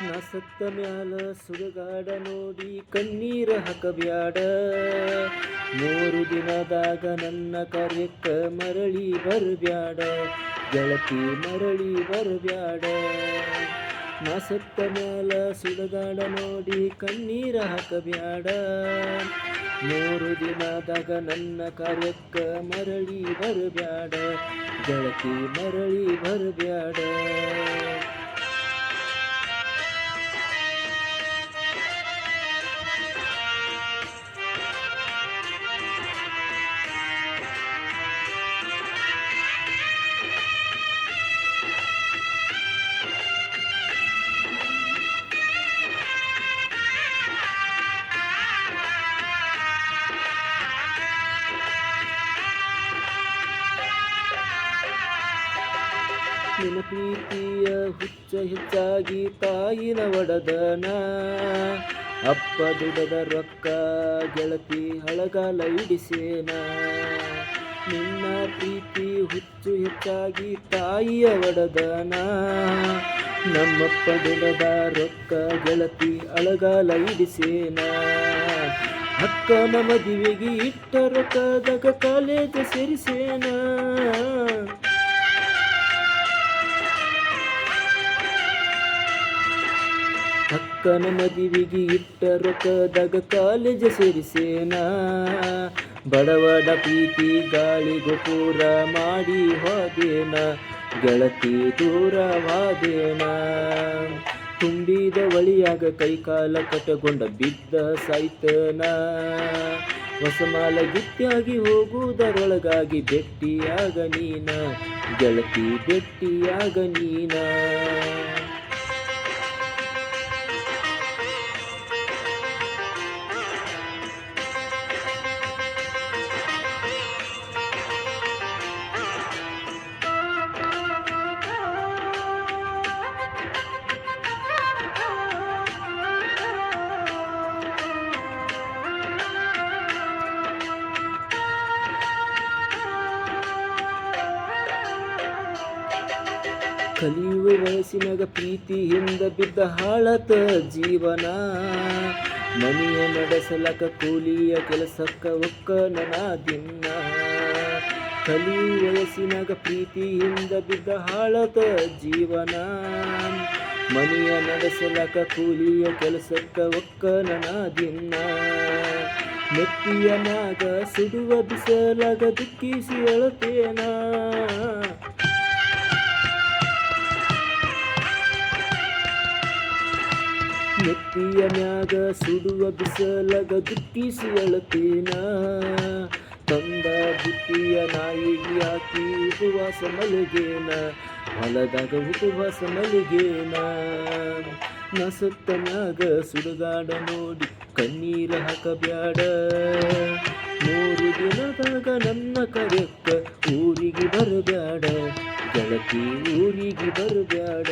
ನಾ ಸತ್ತ ಮ್ಯಾಲ ಸುಡುಗಾಡ ನೋಡಿ ಕಣ್ಣೀರ ಹಾಕಬ್ಯಾಡ. 3 ದಿನದಾಗ ನನ್ನ ಕಾರ್ಯಕ್ಕ ಮರಳಿ ಬರಬ್ಯಾಡ. ಗೆಳತಿ ಮರಳಿ ಬರಬ್ಯಾಡ. ನಾ ಸತ್ತ ಮ್ಯಾಲ ಸುಡುಗಾಡ ನೋಡಿ ಕಣ್ಣೀರ ಹಾಕಬ್ಯಾಡ. 3 ದಿನದಾಗ ನನ್ನ ಕಾರ್ಯಕ್ಕ ಮರಳಿ ಬರಬ್ಯಾಡ. ಗೆಳತಿ ಮರಳಿ ಬರಬ್ಯಾಡ. ನಿನ್ನ ಪ್ರೀತಿಯ ಹುಚ್ಚ ಹೆಚ್ಚಾಗಿ ತಾಯಿನ ಒಡದನ. ಅಪ್ಪ ದುಡದ ರೊಕ್ಕ ಗೆಳತಿ ಹಳಗಾಲ ಇಡಿಸೇನ. ನಿನ್ನ ಪ್ರೀತಿ ಹುಚ್ಚು ಹೆಚ್ಚಾಗಿ ತಾಯಿಯ ಒಡದನ. ನಮ್ಮಪ್ಪ ದುಡದ ರೊಕ್ಕ ಗೆಳತಿ ಅಳಗಾಲ ಇಡಿಸೇನ. ಅಕ್ಕನ ಮದುವೆಗೆ ಇಟ್ಟ ರೊಕ್ಕದಾಗ ಕಾಲೇಜ್ ಸೇರಿಸೇನ. ಅಕ್ಕನ ಮದುವೆಗೆ ಇಟ್ಟ ರೊಕ್ಕದಾಗ ಕಾಲೇಜ್ ಸೇರಿಸೇನ. ಬಡವಡ ಪ್ರೀತಿ ಗಾಳಿ ಗೋಪುರ ಮಾಡಿ ಹೋದೇನ. ಗೆಳತಿ ದೂರವಾದೇನ. ತುಂಬಿದ ಒಳಿಯಾಗ ಕೈಕಾಲ ಕಟಗೊಂಡ ಬಿದ್ದ ಸಾಯ್ತನ. ಹೊಸಮಾಲ ಗಿತ್ತಿಯಾಗಿ ಹೋಗುವುದರೊಳಗಾಗಿ ಭೆಟ್ಟಿಯಾಗ ನೀನ. ಗೆಳತಿ ಭೆಟ್ಟಿಯಾಗ ನೀನ. ಕಲಿಯುವ ವಯಸ್ಸಿನಾಗ ಪ್ರೀತಿಯಿಂದ ಬಿದ್ದ ಹಾಳತ ಜೀವನ. ಮನೆಯ ನಡೆಸಲಕ ಕೂಲಿಯ ಕೆಲಸಕ್ಕ ಒಕ್ಕನ ದಿನ. ಕಲಿಯುವ ವಯಸ್ಸಿನಾಗ ಪ್ರೀತಿಯಿಂದ ಬಿದ್ದ ಹಾಳತ ಜೀವನ. ಮನೆಯ ನಡೆಸಲಕ ಕೂಲಿಯ ಕೆಲಸಕ್ಕ ಒಕ್ಕನ ದಿನ. ನೆತ್ತಿಯ ಮ್ಯಾಗ ಸುಡುವ ಬಿಸಲಾಗ ದುಃಖಿಸಿ ಅಳತೇನ. ನೆತ್ತಿಯ ಮ್ಯಾಗ ಸುಡುವ ಬಿಸಲಾಗ ದುಃಖಿಸಿ ಅಳತೇನ. ತಂದ ಬುತ್ತಿಯ ನಾಯಿಗೆ ಹಾಕಿ ಉಪವಾಸ ಮಲಗೇನ. ಹೊಲದಾಗ ಉಪವಾಸ ಮಲಗೇನ. ನಾ ಸತ್ತ ಮ್ಯಾಗ ಸುಡುಗಾಡ ನೋಡಿ ಕಣ್ಣೀರ ಹಾಕಬ್ಯಾಡ. 3 ದಿನದಾಗ ನನ್ನ ಕರೆಕ್ಕ ಊರಿಗೆ ಬರಬ್ಯಾಡ. ಗೆಳತಿ ಊರಿಗೆ ಬರಬ್ಯಾಡ.